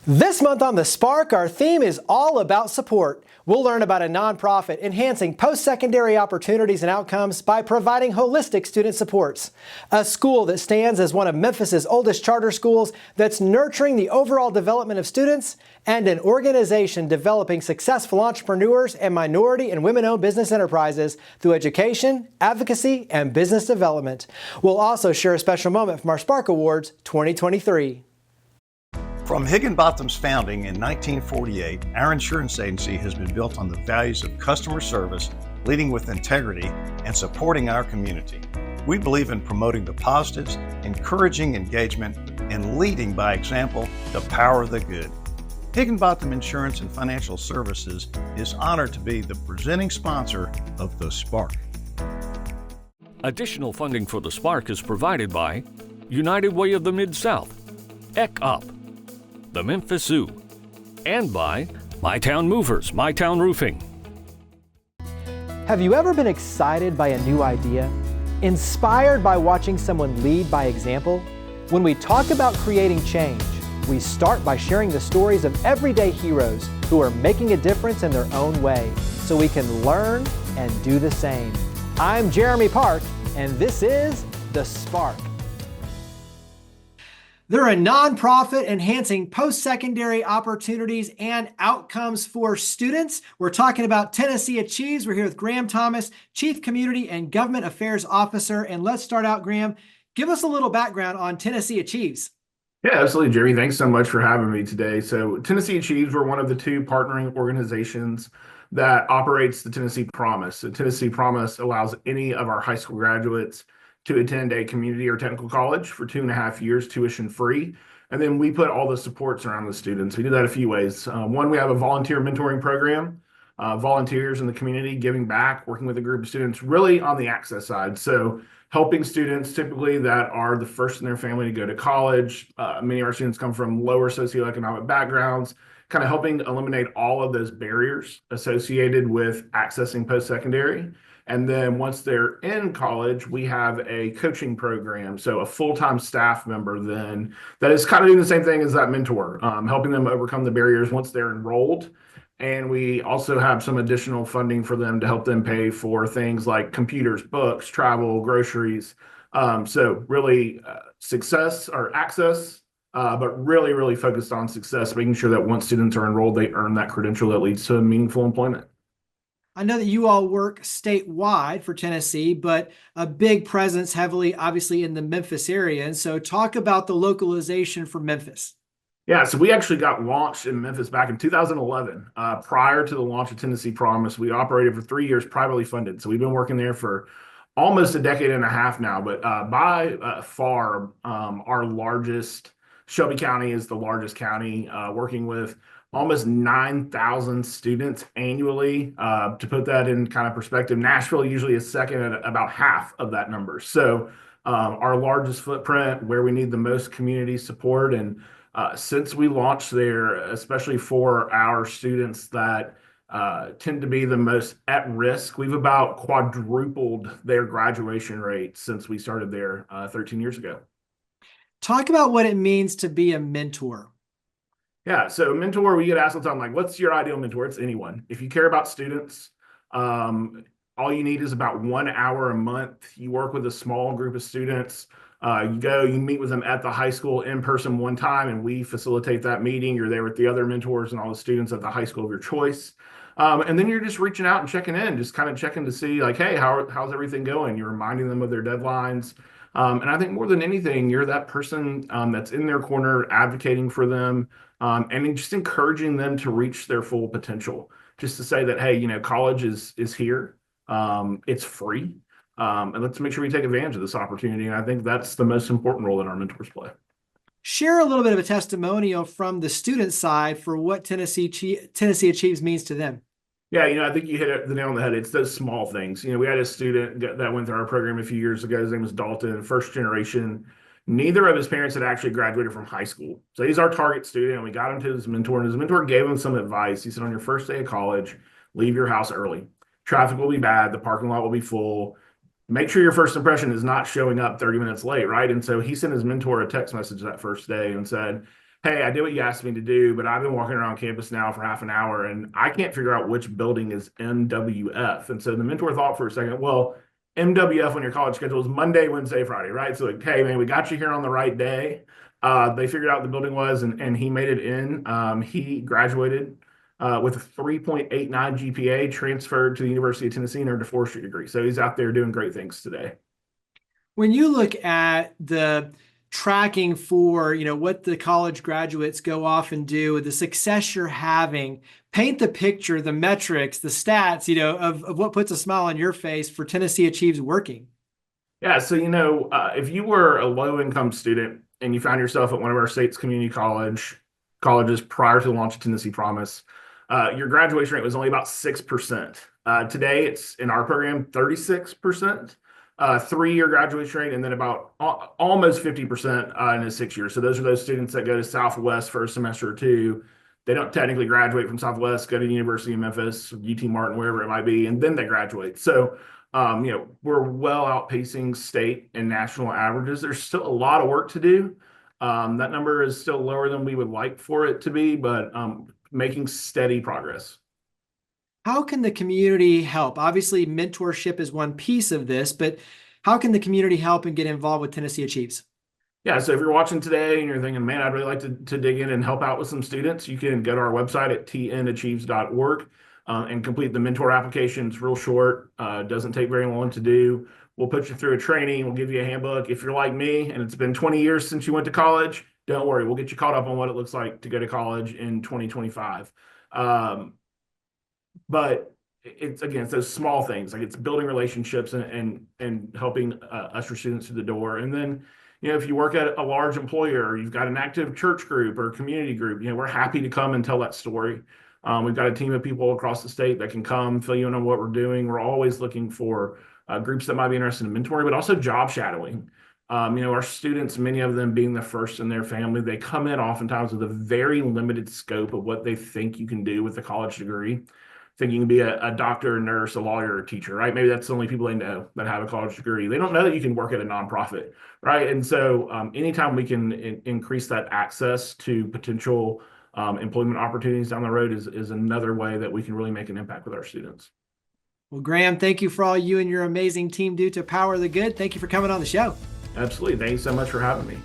This month on The Spark, our theme is all about support. We'll learn about a nonprofit enhancing post-secondary opportunities and outcomes by providing holistic student supports. A school that stands as one of Memphis's oldest charter schools that's nurturing the overall development of students, and an organization developing successful entrepreneurs and minority and women-owned business enterprises through education, advocacy, and business development. We'll also share a special moment from our Spark Awards 2023. From Higginbotham's founding in 1948, our insurance agency has been built on the values of customer service, leading with integrity, and supporting our community. We believe in promoting the positives, encouraging engagement, and leading by example the power of the good. Higginbotham Insurance and Financial Services is honored to be the presenting sponsor of The Spark. Additional funding for The Spark is provided by United Way of the Mid-South, ECOP, the Memphis Zoo, and by MyTown Movers, MyTown Roofing. Have you ever been excited by a new idea? Inspired by watching someone lead by example? When we talk about creating change, we start by sharing the stories of everyday heroes who are making a difference in their own way, so we can learn and do the same. I'm Jeremy Park, and this is The Spark. They're a nonprofit enhancing post-secondary opportunities and outcomes for students. We're talking about Tennessee Achieves. We're here with Graham Thomas, Chief Community and Government Affairs Officer. And let's start out, Graham. Give us a little background on Tennessee Achieves. Yeah, absolutely, Jeremy. Thanks so much for having me today. So Tennessee Achieves, we're one of the two partnering organizations that operates the Tennessee Promise. The Tennessee Promise allows any of our high school graduates to attend a community or technical college for 2.5 years, tuition free. And then we put all the supports around the students. We do that a few ways. One, we have a volunteer mentoring program, volunteers in the community giving back, working with a group of students really on the access side. So helping students typically that are the first in their family to go to college. Many of our students come from lower socioeconomic backgrounds, kind of helping eliminate all of those barriers associated with accessing post-secondary. And then once they're in college, we have a coaching program. So a full-time staff member then that is kind of doing the same thing as that mentor, helping them overcome the barriers once they're enrolled. And we also have some additional funding for them to help them pay for things like computers, books, travel, groceries. So really success or access, but really, really focused on success, making sure that once students are enrolled, they earn that credential that leads to meaningful employment. I know that you all work statewide for Tennessee, but a big presence heavily, obviously, in the Memphis area. And so talk about the localization for Memphis. Yeah, so we actually got launched in Memphis back in 2011. Prior to the launch of Tennessee Promise, we operated for 3 years privately funded. So we've been working there for almost a decade and a half now. But by far, our largest, Shelby County is the largest county, working with almost 9,000 students annually. To put that in kind of perspective, Nashville usually is second at about half of that number. So our largest footprint, where we need the most community support. And since we launched there, especially for our students that tend to be the most at risk, we've about quadrupled their graduation rate since we started there 13 years ago. Talk about what it means to be a mentor. Yeah, so mentor, we get asked all the time, like, what's your ideal mentor? It's anyone. If you care about students, all you need is about 1 hour a month. You work with a small group of students. You meet with them at the high school in person one time, and we facilitate that meeting. You're there with the other mentors and all the students at the high school of your choice. And then you're just reaching out and checking in, just kind of checking to see, like, hey, how's everything going? You're reminding them of their deadlines. And I think more than anything, you're that person that's in their corner advocating for them, and just encouraging them to reach their full potential. Just to say that, hey, college is here. It's free. And let's make sure we take advantage of this opportunity. And I think that's the most important role that our mentors play. Share a little bit of a testimonial from the student side for what Tennessee Achieves means to them. Yeah, I think you hit the nail on the head. It's those small things. We had a student that went through our program a few years ago. His name was Dalton, first generation. Neither of his parents had actually graduated from high school. So he's our target student, and we got him to his mentor, and his mentor gave him some advice. He said, on your first day of college, leave your house early. Traffic will be bad. The parking lot will be full. Make sure your first impression is not showing up 30 minutes late, right? And so he sent his mentor a text message that first day and said, hey, I did what you asked me to do, but I've been walking around campus now for half an hour and I can't figure out which building is MWF. And so the mentor thought for a second, well, MWF on your college schedule is Monday, Wednesday, Friday, right? So like, hey, man, we got you here on the right day. They figured out the building was, and he made it in. He graduated with a 3.89 GPA, transferred to the University of Tennessee and earned a forestry degree. So he's out there doing great things today. When you look at the tracking for, what the college graduates go off and do, the success you're having, paint the picture, the metrics, the stats, of what puts a smile on your face for Tennessee Achieves working. Yeah, so if you were a low-income student and you found yourself at one of our state's community colleges prior to the launch of Tennessee Promise, your graduation rate was only about 6%. Today, it's in our program 36%. 3-year graduation rate, and then about almost 50% in a 6 years. So those are those students that go to Southwest for a semester or two. They don't technically graduate from Southwest, go to the University of Memphis, UT Martin, wherever it might be, and then they graduate. So, we're well outpacing state and national averages. There's still a lot of work to do. That number is still lower than we would like for it to be, but making steady progress. How can the community help? Obviously, mentorship is one piece of this, but how can the community help and get involved with Tennessee Achieves? Yeah, so if you're watching today and you're thinking, man, I'd really like to dig in and help out with some students, you can go to our website at tnachieves.org and complete the mentor application. It's real short, doesn't take very long to do. We'll put you through a training. We'll give you a handbook. If you're like me and it's been 20 years since you went to college, don't worry. We'll get you caught up on what it looks like to go to college in 2025. But it's those small things, like it's building relationships and helping usher students through the door. And then, if you work at a large employer, or you've got an active church group or community group, we're happy to come and tell that story. We've got a team of people across the state that can come fill you in on what we're doing. We're always looking for groups that might be interested in mentoring, but also job shadowing. Our students, many of them being the first in their family, they come in oftentimes with a very limited scope of what they think you can do with a college degree. Thinking you can be a doctor, a nurse, a lawyer, a teacher, right? Maybe that's the only people they know that have a college degree. They don't know that you can work at a nonprofit, right? And so anytime we can increase that access to potential employment opportunities down the road is another way that we can really make an impact with our students. Well, Graham, thank you for all you and your amazing team do to power the good. Thank you for coming on the show. Absolutely. Thanks so much for having me.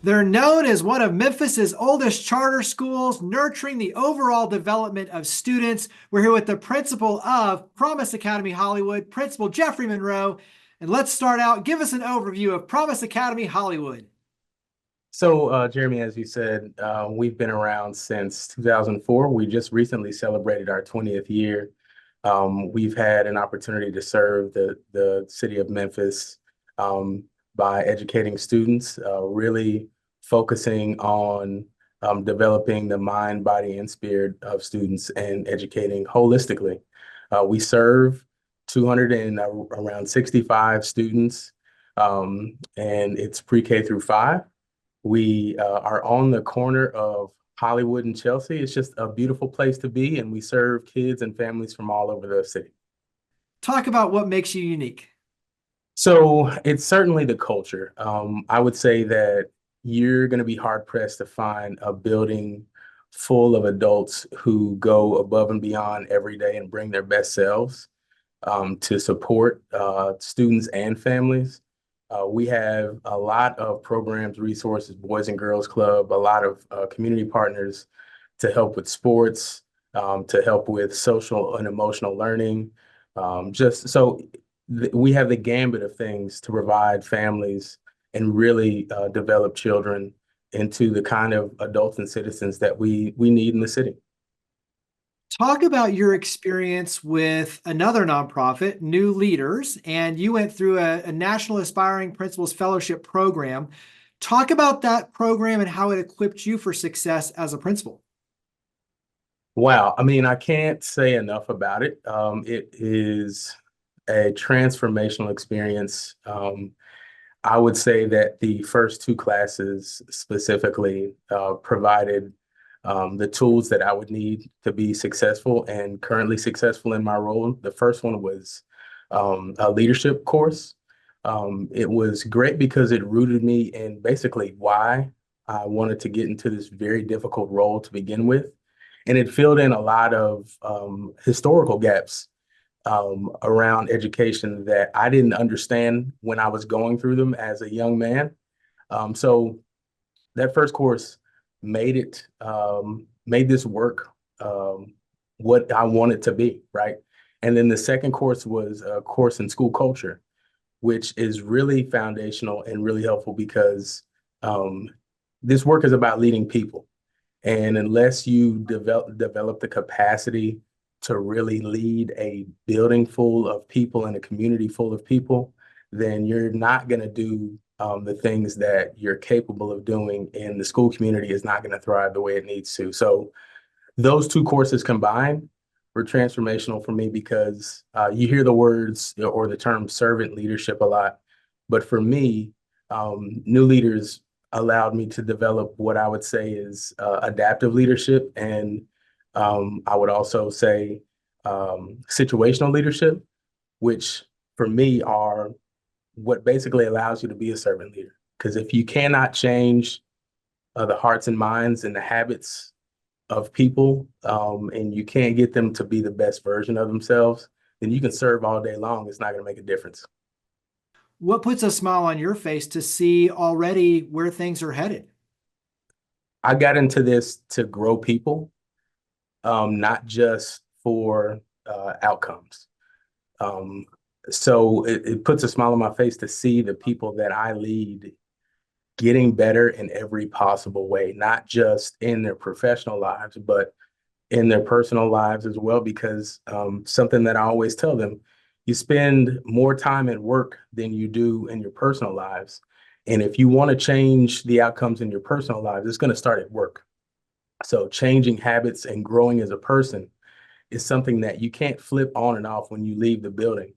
They're known as one of Memphis's oldest charter schools, nurturing the overall development of students. We're here with the principal of Promise Academy Hollywood, Principal Jeffrey Monroe. And let's start out. Give us an overview of Promise Academy Hollywood. So, Jeremy, as you said, we've been around since 2004. We just recently celebrated our 20th year. We've had an opportunity to serve the city of Memphis by educating students, really focusing on developing the mind, body, and spirit of students and educating holistically. We serve 200 and around 65 students, and it's pre-K through 5. We are on the corner of Hollywood and Chelsea. It's just a beautiful place to be, and we serve kids and families from all over the city. Talk about what makes you unique. So it's certainly the culture. I would say that you're going to be hard pressed to find a building full of adults who go above and beyond every day and bring their best selves to support students and families. We have a lot of programs, resources, Boys and Girls Club, a lot of community partners to help with sports, to help with social and emotional learning. We have the gambit of things to provide families and really develop children into the kind of adults and citizens that we need in the city. Talk about your experience with another nonprofit, New Leaders, and you went through a National Aspiring Principals Fellowship program. Talk about that program and how it equipped you for success as a principal. Wow. I mean, I can't say enough about it. It is a transformational experience. I would say that the first 2 classes specifically provided the tools that I would need to be successful and currently successful in my role. The first one was a leadership course. It was great because it rooted me in basically why I wanted to get into this very difficult role to begin with. And it filled in a lot of historical gaps around education that I didn't understand when I was going through them as a young man. So that first course made this work what I wanted to be, right? And then the second course was a course in school culture, which is really foundational and really helpful because this work is about leading people. And unless you develop the capacity to really lead a building full of people and a community full of people, then you're not going to do the things that you're capable of doing, and the school community is not going to thrive the way it needs to. So those two courses combined were transformational for me because you hear the words or the term servant leadership a lot. But for me, New Leaders allowed me to develop what I would say is adaptive leadership. And I would also say situational leadership, which for me are what basically allows you to be a servant leader. Because if you cannot change the hearts and minds and the habits of people, and you can't get them to be the best version of themselves, then you can serve all day long. It's not going to make a difference. What puts a smile on your face to see already where things are headed? I got into this to grow people, not just for outcomes. So it puts a smile on my face to see the people that I lead getting better in every possible way, not just in their professional lives, but in their personal lives as well, because something that I always tell them, you spend more time at work than you do in your personal lives. And if you want to change the outcomes in your personal lives, it's going to start at work. So changing habits and growing as a person is something that you can't flip on and off when you leave the building.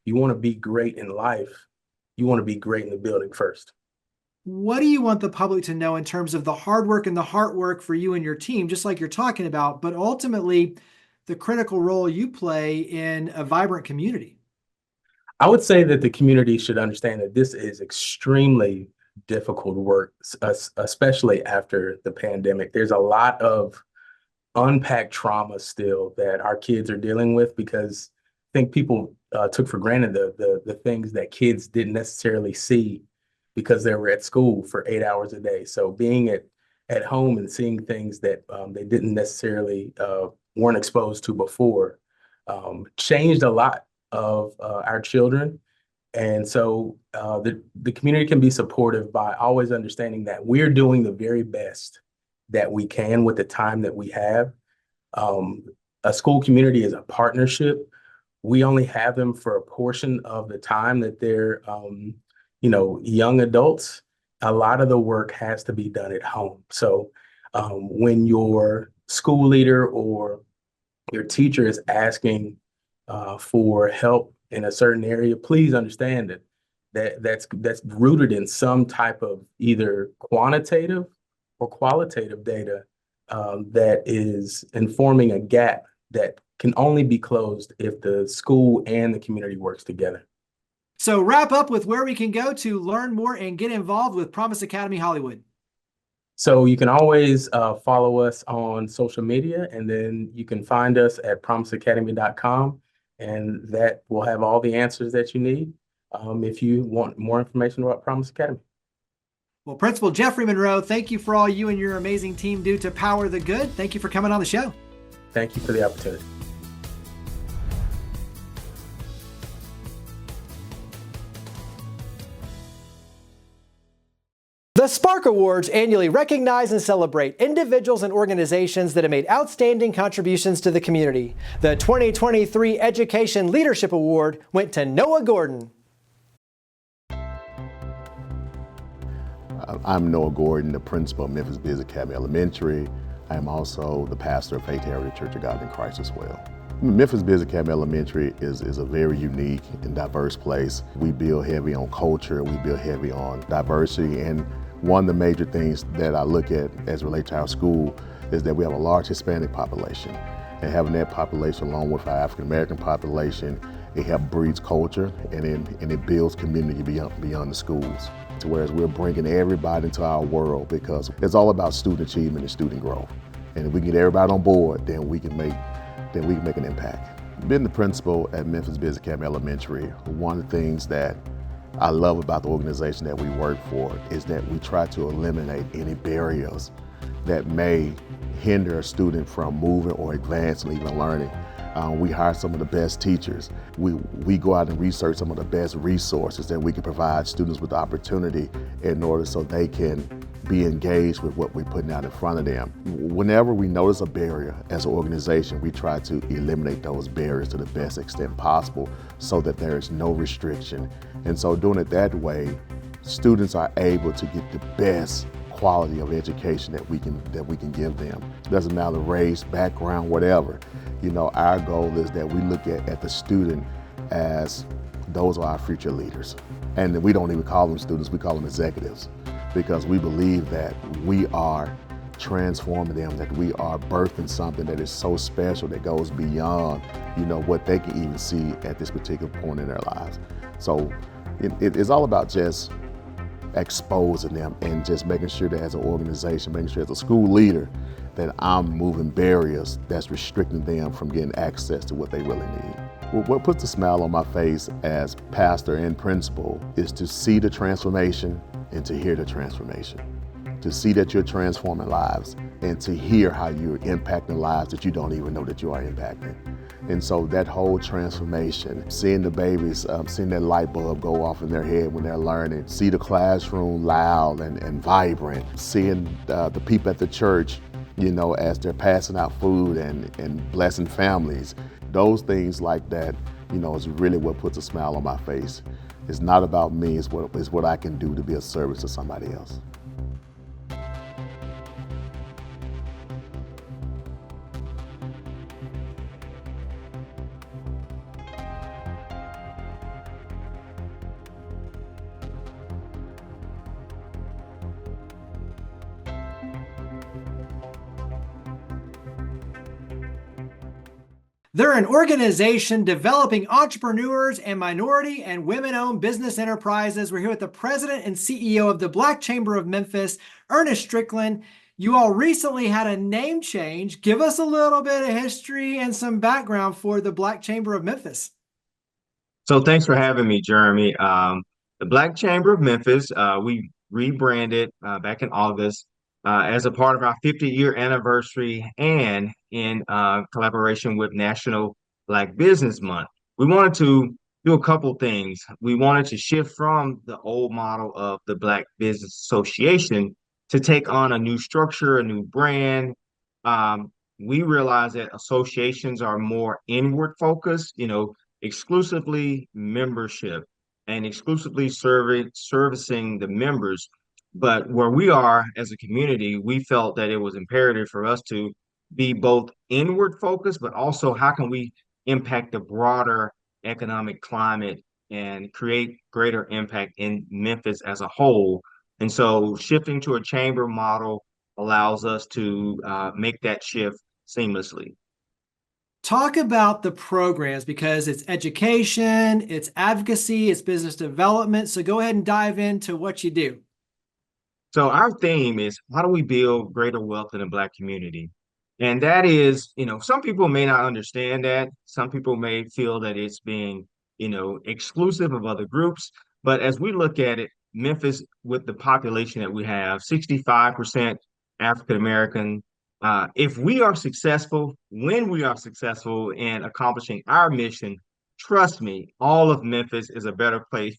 You want to be great in life, you want to be great in the building first. What do you want the public to know in terms of the hard work and the heart work for you and your team, just like you're talking about, but ultimately the critical role you play in a vibrant community? I would say that the community should understand that this is extremely difficult work, especially after the pandemic. There's a lot of unpacked trauma still that our kids are dealing with because I think people took for granted the things that kids didn't necessarily see because they were at school for 8 hours a day. So being at home and seeing things that they didn't necessarily weren't exposed to before changed a lot of our children. And so the community can be supportive by always understanding that we're doing the very best that we can with the time that we have. A school community is a partnership. We only have them for a portion of the time that they're young adults. A lot of the work has to be done at home. So when your school leader or your teacher is asking for help in a certain area, please understand that's rooted in some type of either quantitative or qualitative data that is informing a gap that can only be closed if the school and the community works together. So wrap up with where we can go to learn more and get involved with Promise Academy Hollywood. So you can always follow us on social media, and then you can find us at promiseacademy.com, and that will have all the answers that you need if you want more information about Promise Academy. Well, Principal Jeffrey Monroe, thank you for all you and your amazing team do to power the good. Thank you for coming on the show. Thank you for the opportunity. The Spark Awards annually recognize and celebrate individuals and organizations that have made outstanding contributions to the community. The 2023 Education Leadership Award went to Noah Gordon. I'm Noah Gordon, the principal of Memphis Business Academy Elementary. I am also the pastor of Faith Heritage Church of God in Christ as well. Memphis Business Academy Elementary is a very unique and diverse place. We build heavy on culture, we build heavy on diversity, and one of the major things that I look at as it relates to our school is that we have a large Hispanic population. And having that population along with our African American population, it helps breeds culture and it builds community beyond the schools. To whereas we're bringing everybody into our world because it's all about student achievement and student growth. And if we can get everybody on board, then we can make an impact. Being the principal at Memphis Biz Academy Elementary, one of the things that I love about the organization that we work for is that we try to eliminate any barriers that may hinder a student from moving or advancing, even learning. We hire some of the best teachers. We go out and research some of the best resources that we can provide students with the opportunity in order so they can be engaged with what we're putting out in front of them. Whenever we notice a barrier as an organization, we try to eliminate those barriers to the best extent possible so that there is no restriction. And so doing it that way, students are able to get the best quality of education that we can give them. It doesn't matter race, background, whatever. You know, our goal is that we look at the student as those are our future leaders. And we don't even call them students, we call them executives, because we believe that we are transforming them, that we are birthing something that is so special that goes beyond, you know, what they can even see at this particular point in their lives. So it's all about just exposing them and just making sure that as an organization, making sure as a school leader, that I'm moving barriers that's restricting them from getting access to what they really need. Well, what puts a smile on my face as pastor and principal is to see the transformation and to hear the transformation. To see that you're transforming lives and to hear how you're impacting lives that you don't even know that you are impacting. And so that whole transformation, seeing the babies, seeing that light bulb go off in their head when they're learning, see the classroom loud and vibrant, seeing the people at the church, you know, as they're passing out food and blessing families, those things like that, you know, is really what puts a smile on my face. It's not about me, it's what I can do to be a service to somebody else. They're an organization developing entrepreneurs and minority and women-owned business enterprises. We're here with the president and CEO of the Black Chamber of Memphis, Ernest Strickland. You all recently had a name change. Give us a little bit of history and some background for the Black Chamber of Memphis. So thanks for having me, Jeremy. The Black Chamber of Memphis, we rebranded back in August as a part of our 50-year anniversary and in collaboration with National Black Business Month. We wanted to do a couple things. We wanted to shift from the old model of the Black Business Association to take on a new structure, a new brand. We realized that associations are more inward focused, you know, exclusively membership and exclusively servicing the members. But where we are as a community, we felt that it was imperative for us to be both inward focused, but also how can we impact the broader economic climate and create greater impact in Memphis as a whole. And so shifting to a chamber model allows us to make that shift seamlessly. Talk about the programs because it's education, it's advocacy, it's business development. So go ahead and dive into what you do. So our theme is how do we build greater wealth in the Black community? And that is, you know, some people may not understand that. Some people may feel that it's being, you know, exclusive of other groups. But as we look at it, Memphis, with the population that we have, 65% African American, if we are successful, when we are successful in accomplishing our mission, trust me, all of Memphis is a better place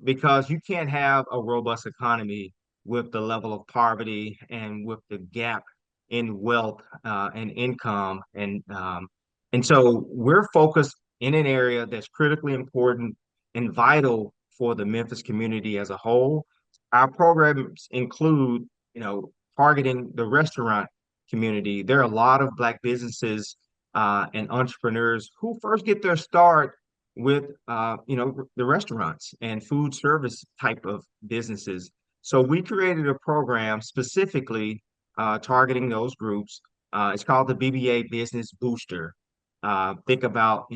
because you can't have a robust economy with the level of poverty and with the gap in wealth and income. And so we're focused in an area that's critically important and vital for the Memphis community as a whole. Our programs include, you know, targeting the restaurant community. There are a lot of Black businesses and entrepreneurs who first get their start with, you know, the restaurants and food service type of businesses. So we created a program specifically targeting those groups. It's called the BBA Business Booster. Think about,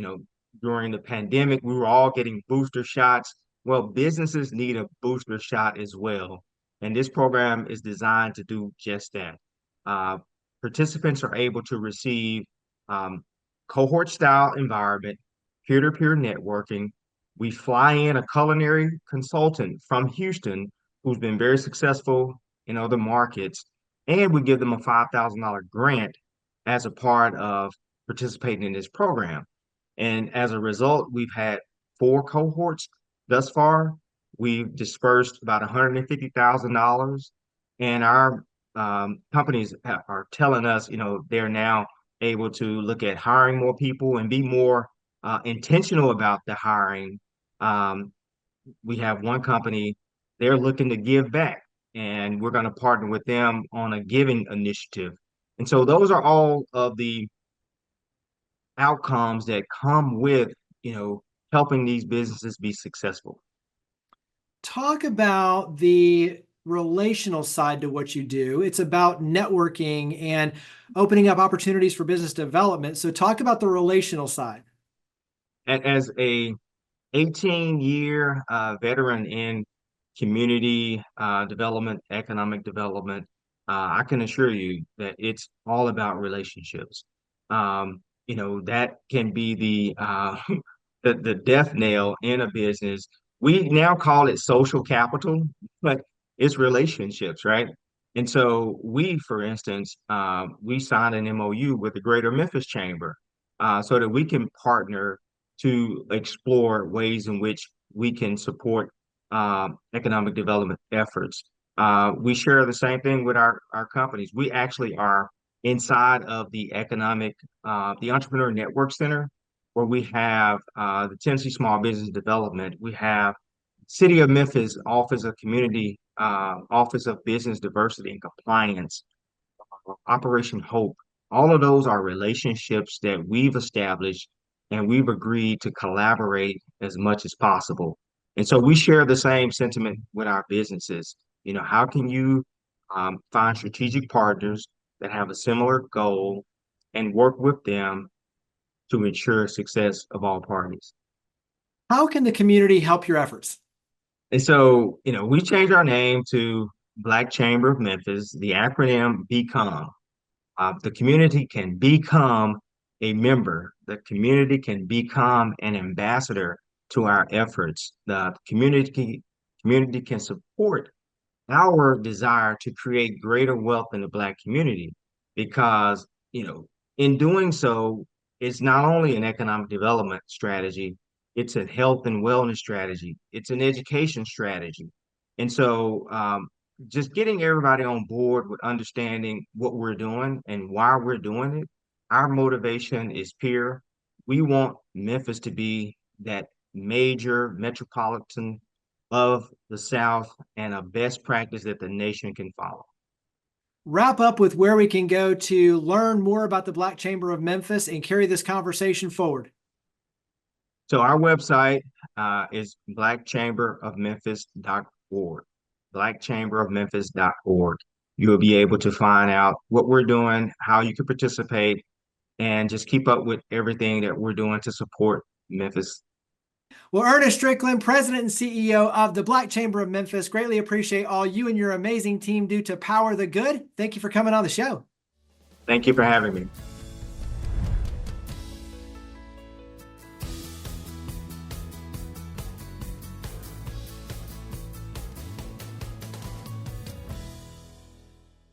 during the pandemic, we were all getting booster shots. Well, businesses need a booster shot as well. And this program is designed to do just that. Participants are able to receive cohort-style environment, peer-to-peer networking. We fly in a culinary consultant from Houston who's been very successful in other markets, and we give them a $5,000 grant as a part of participating in this program. And as a result, we've had 4 cohorts thus far. We've dispersed about $150,000, and our companies are telling us, they're now able to look at hiring more people and be more intentional about the hiring. We have one company, they're looking to give back, and we're going to partner with them on a giving initiative. And so those are all of the outcomes that come with, helping these businesses be successful. Talk about the relational side to what you do. It's about networking and opening up opportunities for business development. So talk about the relational side. As a 18-year veteran in community development, economic development, I can assure you that it's all about relationships. That can be the death nail in a business. We now call it social capital, but it's relationships, right? And so we, for instance, we signed an MOU with the Greater Memphis Chamber so that we can partner to explore ways in which we can support economic development efforts. We share the same thing with our companies. We actually are inside of the Entrepreneur Network Center, where we have the Tennessee Small Business Development. We have City of Memphis Office of Business Diversity and Compliance, Operation Hope. All of those are relationships that we've established, and we've agreed to collaborate as much as possible. And so we share the same sentiment with our businesses. How can you find strategic partners that have a similar goal and work with them to ensure success of all parties? How can the community help your efforts? And so, we changed our name to Black Chamber of Memphis, the acronym BECOME. The community can become a member. The community can become an ambassador to our efforts. The community can support our desire to create greater wealth in the Black community, because, in doing so, it's not only an economic development strategy, it's a health and wellness strategy, it's an education strategy. And so just getting everybody on board with understanding what we're doing and why we're doing it, our motivation is pure. We want Memphis to be that major metropolitan of the South and a best practice that the nation can follow. Wrap up with where we can go to learn more about the Black Chamber of Memphis and carry this conversation forward. So our website is blackchamberofmemphis.org, blackchamberofmemphis.org. You'll be able to find out what we're doing, how you can participate, and just keep up with everything that we're doing to support Memphis. Well, Ernest Strickland, President and CEO of the Black Chamber of Memphis, greatly appreciate all you and your amazing team do to power the good. Thank you for coming on the show. Thank you for having me.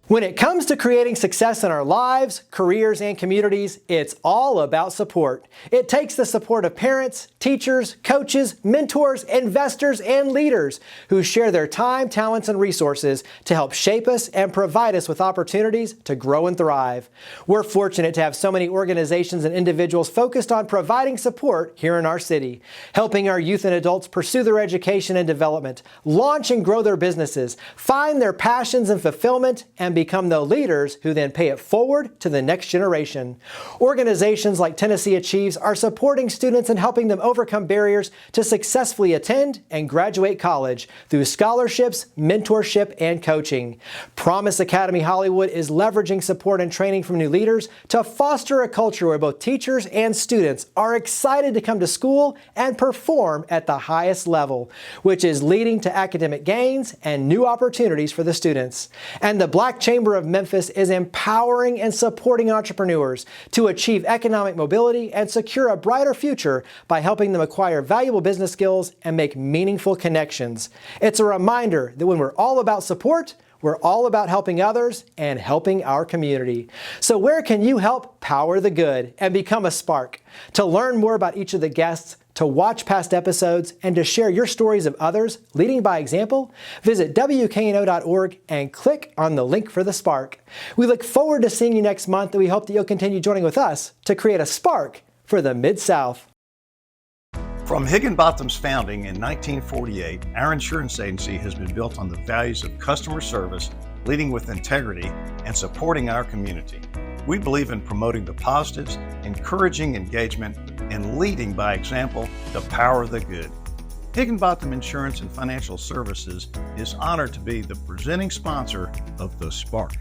When it comes to creating success in our lives, careers, and communities, it's all about support. It takes the support of parents, teachers, coaches, mentors, investors, and leaders who share their time, talents, and resources to help shape us and provide us with opportunities to grow and thrive. We're fortunate to have so many organizations and individuals focused on providing support here in our city, helping our youth and adults pursue their education and development, launch and grow their businesses, find their passions and fulfillment, and become the leaders who then pay it forward to the next generation. Organizations like Tennessee Achieves are supporting students and helping them overcome barriers to successfully attend and graduate college through scholarships, mentorship, and coaching. Promise Academy Hollywood is leveraging support and training from new leaders to foster a culture where both teachers and students are excited to come to school and perform at the highest level, which is leading to academic gains and new opportunities for the students. And the Black Chamber of Memphis is empowering and supporting entrepreneurs to achieve economic mobility and secure a brighter future by helping them acquire valuable business skills and make meaningful connections. It's a reminder that when we're all about support, we're all about helping others and helping our community. So where can you help power the good and become a spark? To learn more about each of the guests, to watch past episodes, and to share your stories of others leading by example, visit WKNO.org and click on the link for the Spark. We look forward to seeing you next month, and we hope that you'll continue joining with us to create a spark for the Mid-South. From Higginbotham's founding in 1948, our insurance agency has been built on the values of customer service, leading with integrity, and supporting our community. We believe in promoting the positives, encouraging engagement, and leading by example to power the good. Higginbotham Insurance and Financial Services is honored to be the presenting sponsor of The Spark.